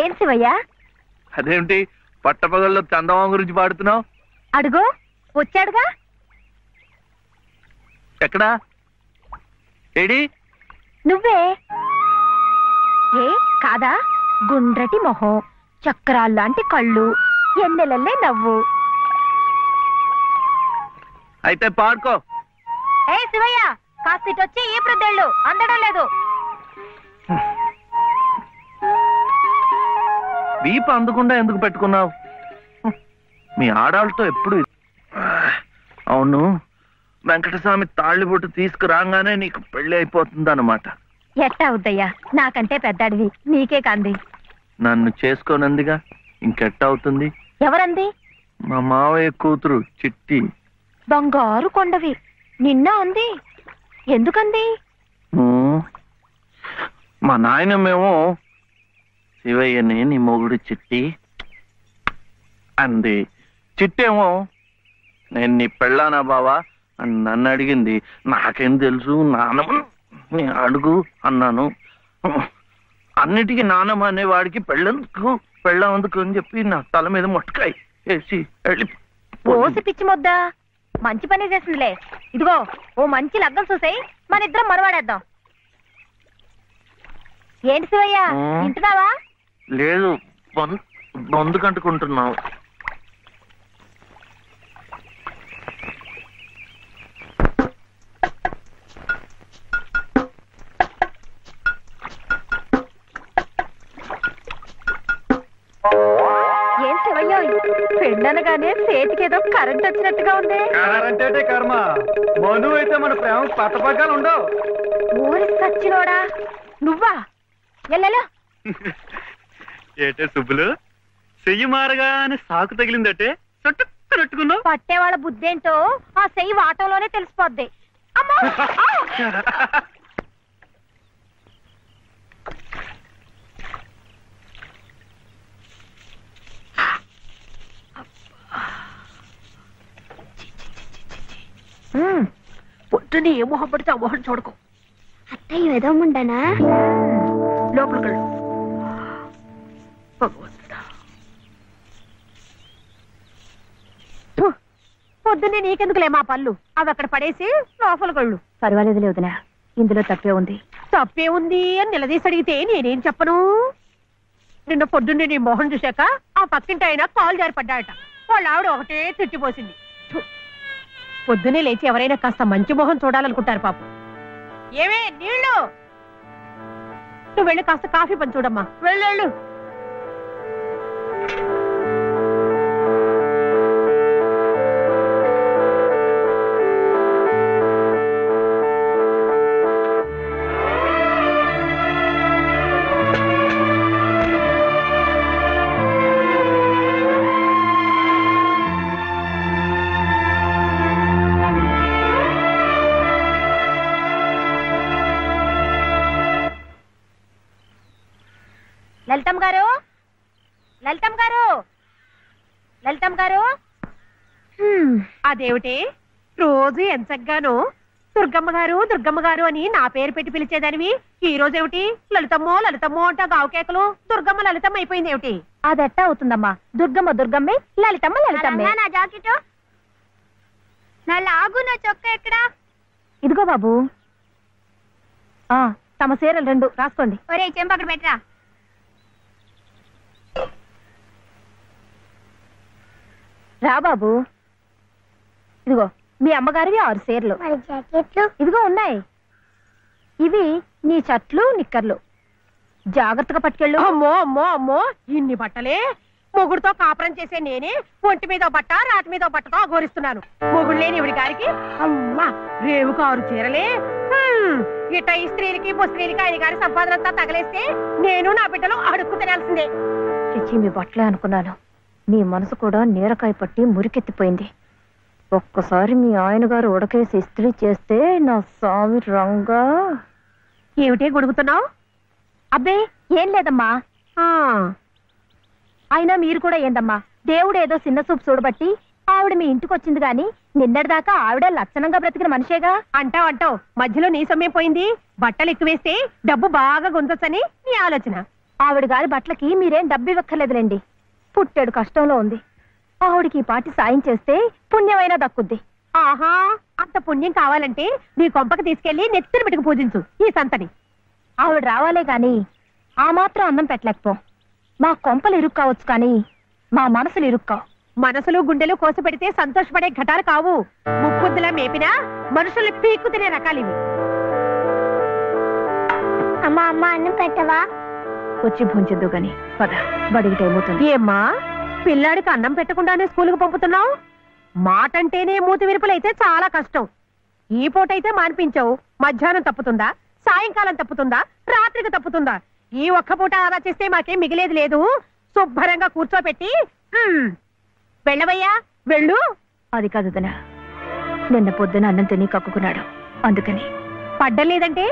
ఏం శివయ్య? అదేంటి పట్టపగల్లో చందమామ గురించి పాడుతున్నావు? అడుగో వచ్చాడుగా. ఎక్కడా? ఏడి? నువ్వే. ఏ కాదా? గుండ్రటి మొహం, చక్రాల్లాంటి కళ్ళు, ఎన్నెలల్లే నవ్వు. అయితే పాడుకో. ఏ శివయ్య, కాస్తిటొచ్చి ఈ ప్రద్దెళ్ళు అందడం లేదు. వీపు అందకుండా ఎందుకు పెట్టుకున్నావు? మీ ఆడాళ్ళతో ఎప్పుడు. అవును, వెంకటస్వామి తాళ్ళిబొట్టు తీసుకురాగానే నీకు పెళ్లి అయిపోతుంది అన్నమాట. ఎట్టా అవుద్దయ్యా, నాకంటే పెద్దాడివి, నీకే కంది. నన్ను చేసుకోనందిగా, ఇంకెట్టా అవుతుంది? ఎవరంది? మా మావయ్య కూతురు చిట్టి. బంగారు కొండవి, నిన్న అంది. ఎందుకంది? మా నాయనమేమో శివయ్యని నీ మొగుడు చిట్టి అంది. చిట్టేమో నేను నీ పెళ్ళానా బావా అని నన్ను అడిగింది. నాకేం తెలుసు, నానమ్మ అడుగు అన్నాను. అన్నిటికీ నానమ్మ అనేవాడికి పెళ్ళందుకు అని చెప్పి నా తల మీద మొట్టకాయ వేసి వెళ్ళి పోసి పిచ్చి మొద్దా, మంచి పని చేసిందిలే. ఇదిగో ఓ మంచి లగ్గం చూసాయి, మన ఇద్దరం మనవాడేద్దాం. ఏంటి శివయ్య, వింటున్నావా? లేదు, బొందు కంటుకుంటున్నావు. ఏం శివయ్య, పెళ్ళనగానే చేతికి ఏదో కరెంట్ వచ్చినట్టుగా ఉంది. అంటే కర్మ, మను అయితే మన ప్రేమ పట్టపగ్గాలు ఉండవు. ఊరి సచ్చినోడా నువ్వా? ఎల్లెలో ఏటే సుబ్బులు, చెయ్యి మారగానే సాకు తగిలిందటే చుట్టుకున్నావు. పట్టేవాళ్ళ బుద్ధేంటో ఆ చెయ్యి వాటంలోనే తెలిసిపోద్ది. అమ్మా! పొద్దున్నే ఏ మొహం పడితే ఆ మొహం చూడకు. అత్తయ్య ఏదో ఉండనా? లోపలికి వెళ్ళు. భగవంతుడా, పొద్దున్నే నీకెందుకులే మా పళ్ళు, అవి అక్కడ పడేసి లోపలికి వెళ్ళు. పర్వాలేదు లేదునా, ఇందులో తప్పే ఉంది. తప్పే ఉంది అని నిలదీసి అడిగితే నేనేం చెప్పను? నిన్న పొద్దున్నే నీ మొహం చూశాక ఆ పక్కింటి ఆయన కాలు జారి పడ్డాడట. వాళ్ళ ఆవిడ ఒకటే తిట్టిపోసింది. పొద్దునే లేచి ఎవరైనా కాస్త మంచి మొహం చూడాలనుకుంటారు పాపం. ఏమే నీళ్ళు, నువ్వు వెళ్ళి కాస్త కాఫీ పని చూడమ్మా. వెళ్ళు. లలితమ్మ గారు, లలితమ్మ గారు, లలితమ్మ గారు. అదేమిటి రోజు ఎంచగ్గాను దుర్గమ్మ గారు అని నా పేరు పెట్టి పిలిచేదానివి, ఈ రోజు ఏమిటి లలితమ్మో అంటా గావుకేకలు దుర్గమ్మ లలితమ్మ అయిపోయింది ఏమిటి? అదెట్టా అవుతుందమ్మా, దుర్గమ్మే, లలితమ్మే. నా జాకెట్, నా లాగు, నా చొక్క ఎక్కడా? ఇదిగో బాబు. తమ చీరలు 2 రాసుకోండి. ఒరే చెంప అక్కడ పెట్టరా. రా బాబు. ఇదిగో మీ అమ్మగారివి 6 చీరలు. ఇదిగో ఉన్నాయి. ఇవి నీ చట్లు నిక్కర్లు, జాగ్రత్తగా పట్టుకెళ్ళు. అమ్మో ఇన్ని బట్టలే? మొగుడుతో కాపురం చేసే నేనే ఒంటి మీద బట్ట రాతి మీద బట్టతో అఘోరిస్తున్నాను. మొగుడు లేని ఇవిడి గారికి అమ్మా రేవు 6 చీరలే. ఇట్ట ఈ స్త్రీలకి ముస్త్రీలకి ఆయన గారి సంపాదన అంతా తగలేస్తే నేను నా బిడ్డలు అడుక్కు తినాల్సిందే. చిచ్చి మీ బట్టలే అనుకున్నాను. మీ మనసు కూడా నీరకాయ పట్టి మురికెత్తిపోయింది. ఒక్కసారి మీ ఆయన గారు ఉడకేసి ఇస్త్రీ చేస్తే నా స్వామి రంగా. ఏమిటే గొడుగుతున్నావు? అబ్బే ఏం లేదమ్మా. అయినా మీరు కూడా ఏందమ్మా, దేవుడు ఏదో చిన్న చూపు చూడబట్టి ఆవిడ మీ ఇంటికి వచ్చింది గాని నిన్నటిదాకా ఆవిడ లక్షణంగా బ్రతికిన మనిషేగా. అంటావు మధ్యలో నీ సమయం పోయింది. బట్టలు ఎక్కువేస్తే డబ్బు బాగా గుంజొచ్చని నీ ఆలోచన. ఆవిడ గారి బట్టలకి మీరేం డబ్బు ఇవ్వక్కర్లేదులేండి. పుట్టెడు కష్టంలో ఉంది. ఆవిడికి ఈ పాటి సాయం చేస్తే పుణ్యమైనా దక్కుద్ది. ఆహా, అంత పుణ్యం కావాలంటే నీ కొంపకి తీసుకెళ్లి నెత్తిన పెట్టుకు పూజించు ఈ సంతని. ఆవిడ రావాలే గాని ఆ మాత్రం అన్నం పెట్టలేకపో. మా కొంపలు ఇరుక్కు కావచ్చు కానీ మా మనసులు ఇరుక్కావు. మనసులు గుండెలు కోసి పెడితే సంతోషపడే ఘటాలు కావు. ముప్పుద్దులా మేపినా మనుషుల్ని పీక్కు తినే రకాలివి. అమ్మా అమ్మ అన్నం పెట్టవా? వచ్చి భుంచొద్దు గాని పద, బడికి టైం అవుతుంది. ఏమ్మా, పిల్లాడికి అన్నం పెట్టకుండానే స్కూల్కి పంపుతున్నావు? మాటంటేనే మూతి విరుపులైతే చాలా కష్టం. ఈ పూటైతే మానిపించావు, మధ్యాహ్నం తప్పుతుందా, సాయంకాలం తప్పుతుందా, రాత్రికి తప్పుతుందా? ఈ ఒక్క పూట ఆదా చేస్తే మాకేం మిగిలేదు లేదు. శుభ్రంగా కూర్చోపెట్టి వెళ్ళవయ్యా, వెళ్ళు. అది కాదు వదినా, నిన్న పొద్దున అన్నం తిని కక్కుకున్నాడు, అందుకని. పడ్డలేదంటే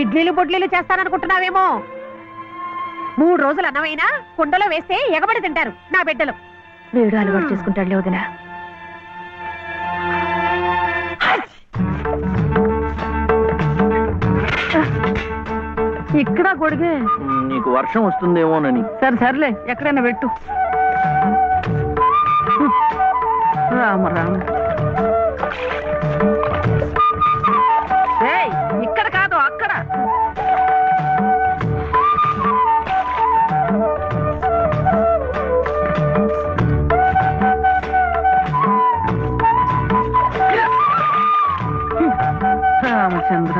ఇడ్లీలు బొడ్లీలు చేస్తాననుకుంటున్నావేమో. 3 రోజులు అన్నమైనా కుండలో వేస్తే ఎగబడి తింటారు నా బిడ్డలు. వేడు అలవాటు చేసుకుంటాడులే వదినా. ఇక్కడ గొడిగే. నీకు వర్షం వస్తుందేమోనని. సరే సర్లే, ఎక్కడైనా పెట్టు. రామ రామ. ఇక్కడ కాదు, అక్కడ. రామచంద్ర,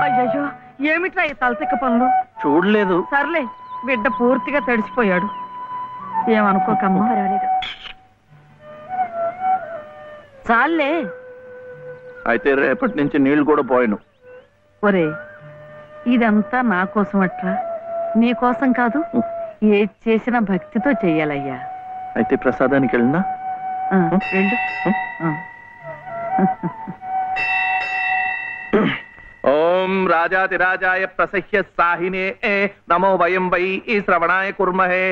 అయ్యో ఏమిట్రా ఈ తలతిక్క పనులు? చూడలేదు. సర్లే, బిడ్డ పూర్తిగా తడిసిపోయాడు, ఏమనుకోకమ్మా. పర్వాలేదు. చాలే. అయితే రేపటి నుంచి నీళ్లు కూడా పోయాను. ఒరే, ఇదంతా నా కోసం అట్రా, నీ కోసం కాదు. ఏది చేసినా భక్తితో చెయ్యాలయ్యా. అయితే ప్రసాదానికి వెళ్ళినా వెళ్ళు. ఓం రాజాతిరాజాయ ప్రసహ్య సాహినే నమో వయం వై శ్రవణాయ కుర్మహే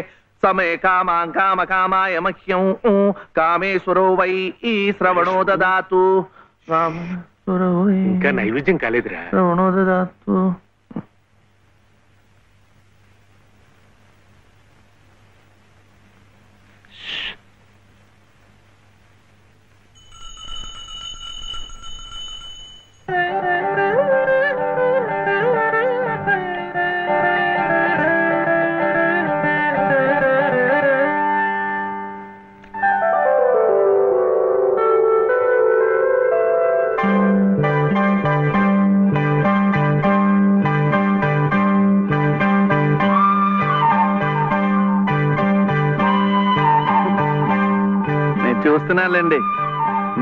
సమే కామాం కామకామాయ మహ్యం కామేశ్వరో వై శ్రవణో దదాతు. ఇంకా నైవేద్యం కాలేదురా. శ్రవణో దదాతు. చూస్తున్నానండి,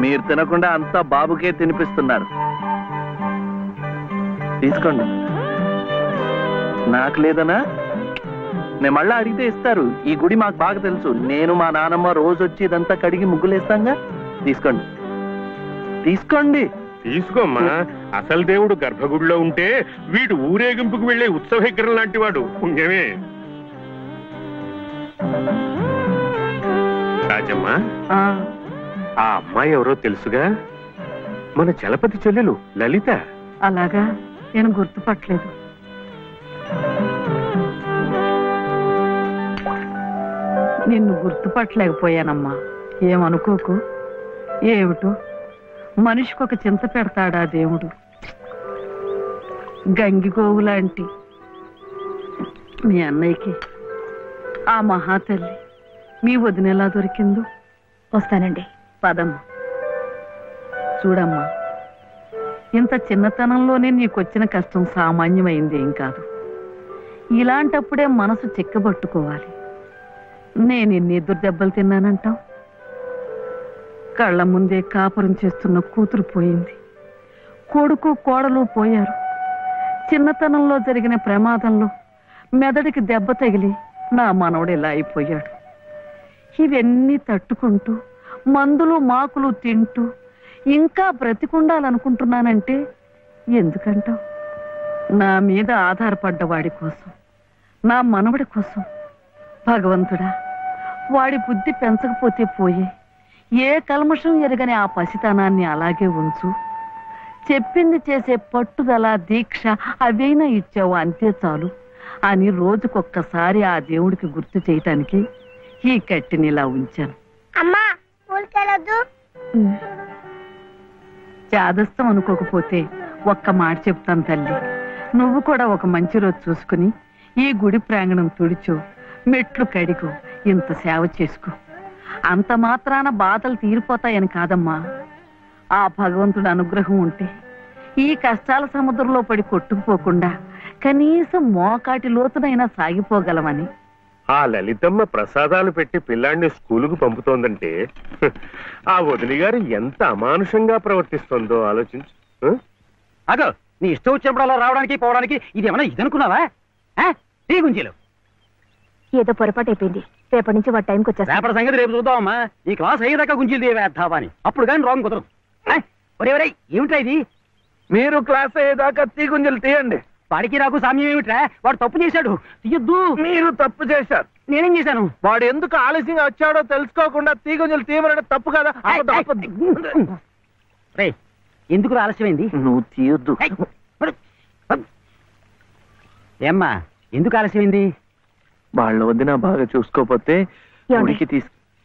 మీరు తినకుండా అంతా బాబుకే తినిపిస్తున్నారు. తీసుకోండి. నాకు లేదనా? నేను మళ్ళా అడిగితే ఇస్తారు. ఈ గుడి మాకు బాగా తెలుసు. నేను మా నానమ్మ రోజు వచ్చి ఇదంతా కడిగి ముగ్గులేస్తాంగా. తీసుకోండి, తీసుకోండి. తీసుకోమ్మా. అసలు దేవుడు గర్భగుడిలో ఉంటే వీడు ఊరేగింపుకు వెళ్లే ఉత్సవ విగ్రహం లాంటి వాడు. పుణ్యమే. రాజమ్మా, ఆ అమ్మాయి ఎవరో తెలుసుగా? మన చలపతి చెల్లెలు లలిత. అలాగా, నేను గుర్తుపట్టలేదు. నిన్ను గుర్తుపట్టలేకపోయానమ్మా, ఏమనుకోకు. ఏమిటో మనిషికొక చింత పెడతాడా దేవుడు. గంగిగోవు లాంటి మీ అన్నయ్యకి ఆ మహాతల్లి మీ వదిన ఎలా దొరికిందో. వస్తానండి. పదమ్మా. చూడమ్మా, ఇంత చిన్నతనంలోనే నీకొచ్చిన కష్టం సామాన్యమైంది ఏం కాదు. ఇలాంటప్పుడే మనసు చిక్కబట్టుకోవాలి. నేను ఎన్ని ఎదురు దెబ్బలు తిన్నానంటావు? కళ్ళ ముందే కాపురం చేస్తున్న కూతురు పోయింది, కొడుకు కోడలు పోయారు. చిన్నతనంలో జరిగిన ప్రమాదంలో మెదడికి దెబ్బ తగిలి నా మనవడు ఇలా అయిపోయాడు. ఇవన్నీ తట్టుకుంటూ మందులు మాకులు తింటూ ఇంకా బ్రతికుండాలనుకుంటున్నానంటే ఎందుకంటావు? నా మీద ఆధారపడ్డ వాడి కోసం, నా మనవడి కోసం. భగవంతుడా, వాడి బుద్ధి పెంచకపోతే పోయే, ఏ కల్మషం ఎరగని ఆ పసితనాన్ని అలాగే ఉంచు. చెప్పింది చేసే పట్టుదల, దీక్ష అవైనా ఇచ్చావు, అంతే చాలు అని రోజుకొక్కసారి ఆ దేవుడికి గుర్తు చేయటానికి ఈ కట్టిని ఇలా ఉంచాను. అమ్మా ఊరికెళ్ళొద్దు. చాదస్తం అనుకోకపోతే ఒక్క మాట చెప్తాను తల్లి. నువ్వు కూడా ఒక మంచి రోజు చూసుకుని ఈ గుడి ప్రాంగణం తుడిచో, మెట్లు కడిగో, ఇంత సేవ చేసుకో. అంత మాత్రాన బాధలు తీరిపోతాయని కాదమ్మా. ఆ భగవంతుడి అనుగ్రహం ఉంటే ఈ కష్టాల సముద్రంలో పడి కొట్టుకుపోకుండా కనీసం మోకాటి లోతునైనా సాగిపోగలమని. ఆ లలితమ్మ ప్రసాదాలు పెట్టి పిల్లాడిని స్కూలుకు పంపుతోందంటే ఆ వదిలి గారు ఎంత అమానుషంగా ప్రవర్తిస్తుందో ఆలోచించు. అగో, నీ ఇష్టం వచ్చినప్పుడు అలా రావడానికి పోవడానికి ఇది ఏమన్నా ఇదనుకున్నావా? టీ గుంజీలు ఏదో పొరపాటు అయిపోయింది. రేపటి నుంచి వాడి టైంకి వచ్చేస్తా. రేపటి సంగతి రేపు చూద్దామమ్మా. ఈ క్లాస్ అయ్యేదాకా గుంజీలు వేద్దావా అని. అప్పుడు కానీ రాంగ్ కుదరదు. ఒరే ఏమిట్రా ఇది? మీరు క్లాస్ అయ్యేదాకా తీగుంజలు తీయండి. వాడికి నాకు సామ్యం ఏమిట్రా? వాడు తప్పు చేశాడు, తీయొద్దు. మీరు తప్పు చేశారు. నేనేం చేశాను? వాడు ఎందుకు ఆలస్యంగా వచ్చాడో తెలుసుకోకుండా తీగుంజలు తీయమనడం తప్పు కదా. రే, ఎందుకు ఆలస్యమైంది? నువ్వు తీయొద్దు. ఏమ్మా, ఎందుకు ఆలస్యమైంది? వాళ్ళ వదిన బాగా చూసుకోపోతే గుడికి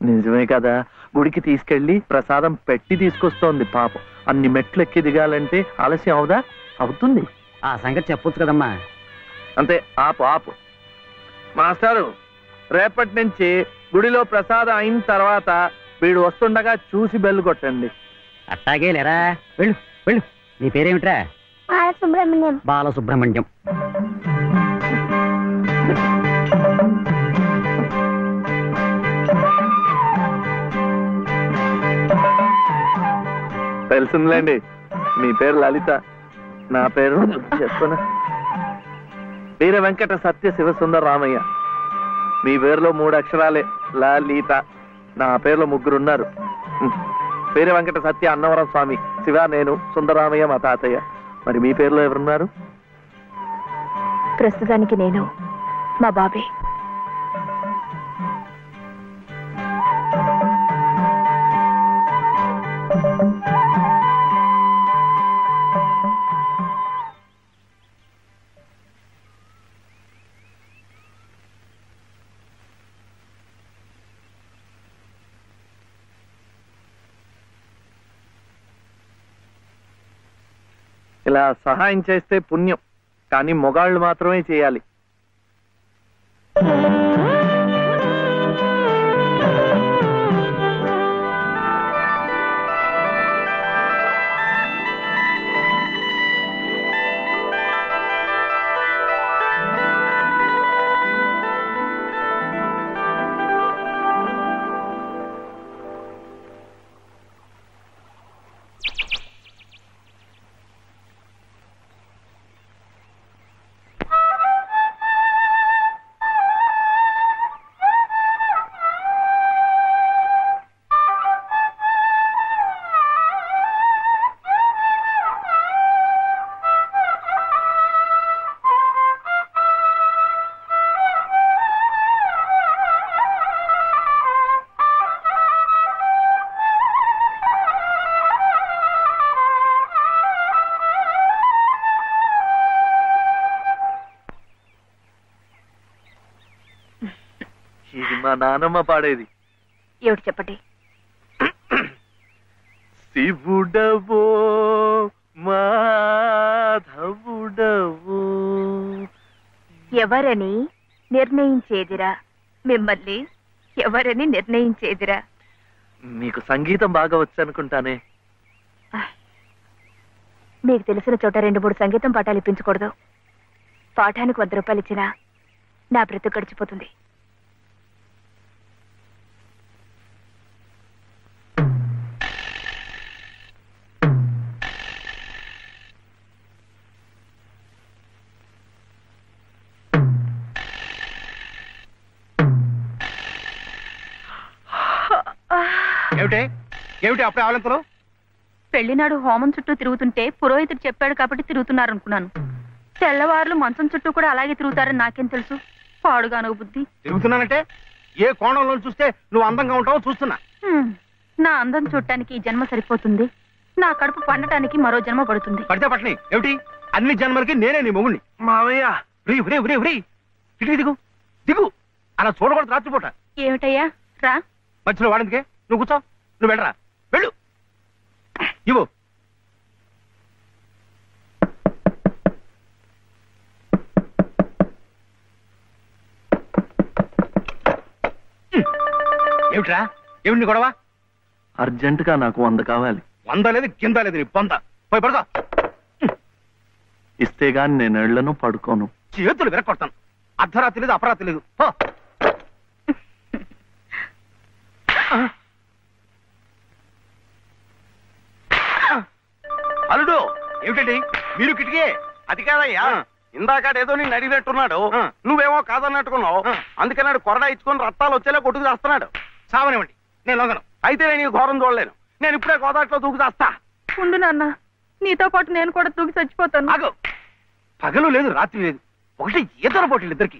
నిజమే కదా, గుడికి తీసుకెళ్లి ప్రసాదం పెట్టి తీసుకొస్తోంది పాపం. అన్ని మెట్లు ఎక్కి దిగాలంటే ఆలస్యం అవుదా? అవుతుంది. ఆ సంగతి చెప్పొచ్చు కదమ్మా. అంతే, ఆపు ఆపు. మాస్టారు, రేపటి నుంచి గుడిలో ప్రసాదం అయిన తర్వాత వీడు వస్తుండగా చూసి బెల్లు కొట్టండి. అట్టాగే లేరా, వెళ్ళు వెళ్ళు. నీ పేరేమిట్రా? బాలసుబ్రహ్మణ్యం. బాలసుబ్రహ్మణ్యం. తెలిసిందిలేండి, మీ పేరు లలిత, నా పేరు చెప్పనా, వీర వెంకట సత్య శివసుందర రామయ్య. మీ పేరులో 3 అక్షరాలే, లలిత. నా పేరులో 3 ఉన్నారు. వీర వెంకట సత్య అన్నవరం స్వామి, శివ నేను, సుందరరామయ్య మా తాతయ్య. మరి మీ పేరులో ఎవరున్నారు? ప్రస్తుతానికి నేను, మా బాబే. ఇలా సహాయం చేస్తే పుణ్యం, కానీ మొగాళ్ళు మాత్రమే చేయాలి. ఇది మా నానమ్మ పాడేది. ఏమిటి చెప్పండి. శివుడవో మాధవుడవో ఎవరని నిర్ణయించేదిరా, మిమ్మల్ని ఎవరని నిర్ణయించేదిరా. మీకు సంగీతం బాగా వచ్చనుకుంటానే. మీకు తెలిసిన చోట 2-3 సంగీతం పాఠాలు ఇప్పించకూడదు. పాఠానికి 100 రూపాయలు ఇచ్చినా నా బ్రతుకు గడిచిపోతుంది. ఏమిటే ఏమిటి అప్పుడే ఆవలింతలు? పెళ్లినాడు హోమం చుట్టూ తిరుగుతుంటే పురోహితుడు చెప్పాడు కాబట్టి తిరుగుతున్నారు అనుకున్నాను. తెల్లవారులు మంచం చుట్టూ కూడా అలాగే తిరుగుతారని నాకేం తెలుసు. పాడుగాను బుద్ధి. తిరుగుతున్నానంటే ఏ కోణంలో చూస్తే నువ్వు అందంగా ఉంటావో చూస్తున్నా. నా అందం చూడటానికి ఈ జన్మ సరిపోతుంది. నా కడుపు పండటానికి మరో జన్మ పడుతుంది. పడితే పట్టని ఏమిటి? అన్ని జన్మలకి నేనే నీ మొగుణ్ణి. మావయ్య ఇటు దిగు దిగు. అలా చూడకూడదు రాత్రిపూట. ఏమిటయ్యా రా. మధ్యలో వాడిందికే నువ్వు కూర్చో. నువ్వు వెళ్ళరా వెళ్ళు. ఇవ్వు. ఏమిట్రా ఏమిటి నీ గొడవ? అర్జెంటుగా నాకు 100 కావాలి. 100 లేదు కింద లేదు నీ పొంద. పోయి పడుకో. ఇస్తే గాని నేను ఎళ్లను, పడుకోను. చేతులు విరక్కొడతాను. అర్ధరాత్రి లేదు అపరాత్రి లేదు. అల్లుడు ఏమిటండి మీరు కిటికీ? అది కాదయ్యా, ఇందాకడేదో నేను అడిగినట్టున్నాడు, నువ్వేమో కాదన్నట్టుకున్నావు. అందుకన్నాడు కొరడా ఇచ్చుకొని రక్తాలు వచ్చేలా కొట్టుకు చేస్తున్నాడు. సావనివ్వండి, నేను లొంగను. అయితే నేను ఈ ఘోరం చూడలేను. నేను ఇప్పుడే గోదాట్లో దూకు చేస్తా. ఉండు నాన్న, నీతో పాటు నేను కూడా తూగి చచ్చిపోతాను. ఆగు. పగలు లేదు రాత్రి లేదు, ఒకటి ఈతల పోటీలు ఇద్దరికి.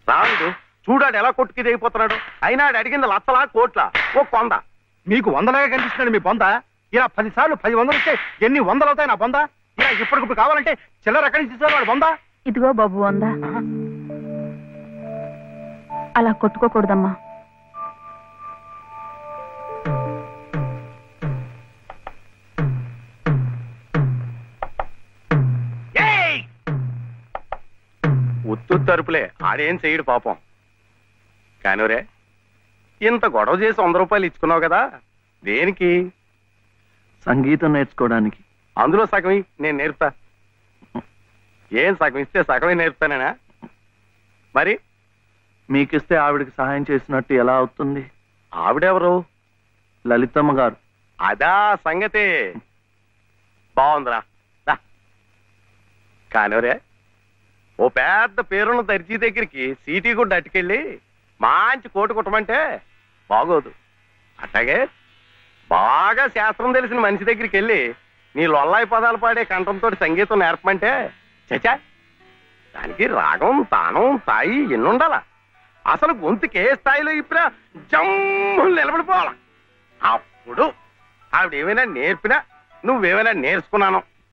రాడు చూడాడు ఎలా కొట్టుకి దిగిపోతున్నాడు. అయినా అడిగింది లచ్చలా కోట్ల ఓ కొంద. మీకు 100లాగా కనిపిస్తున్నాడు మీ బొంద. ఇలా 10 సార్లు 10 వందలు ఇస్తే ఎన్ని వందలు అవుతాయి నా బొంద? ఇలా ఇప్పటికిప్పుడు కావాలంటే చిల్లర ఎక్కడి నుంచి తీసుకోవాలి వాడు బొంద? ఇదిగో బాబు వందా. అలా కొట్టుకోకూడదమ్మా. ఉత్తు తరుపులే, ఆడేం చెయ్యడు పాపం. కానివరే, ఇంత గొడవ చేసి 100 రూపాయలు ఇచ్చుకున్నావు కదా, దేనికి? సంగీతం నేర్చుకోవడానికి. అందులో సగం నేను నేర్పుతా. ఏం సగం ఇస్తే సగమే నేర్పుతానేనా? మరి మీకిస్తే ఆవిడకి సహాయం చేసినట్టు ఎలా అవుతుంది? ఆవిడెవరు? లలితమ్మ గారు. అదా సంగతే. బాగుందిరా. కానివరే, ఓ పెద్ద పేరున్న దర్జీ దగ్గరికి సీటీ కూడా అట్టుకెళ్ళి మంచి కోటు కుట్టమంటే బాగోదు. అట్లాగే బాగా శాస్త్రం తెలిసిన మనిషి దగ్గరికి వెళ్ళి నీ లొల్లాయి పదాలు పాడే కంఠంతో సంగీతం నేర్పమంటే చచా, దానికి రాగం తానం తాయి ఎన్నుండాలా? అసలు గొంతుకే స్థాయిలో ఇప్పుడు జమ్ము నిలబడిపోవాలా. అప్పుడు ఆవిడ ఏమైనా నేర్పినా నువ్వేమైనా నేర్చుకున్నాను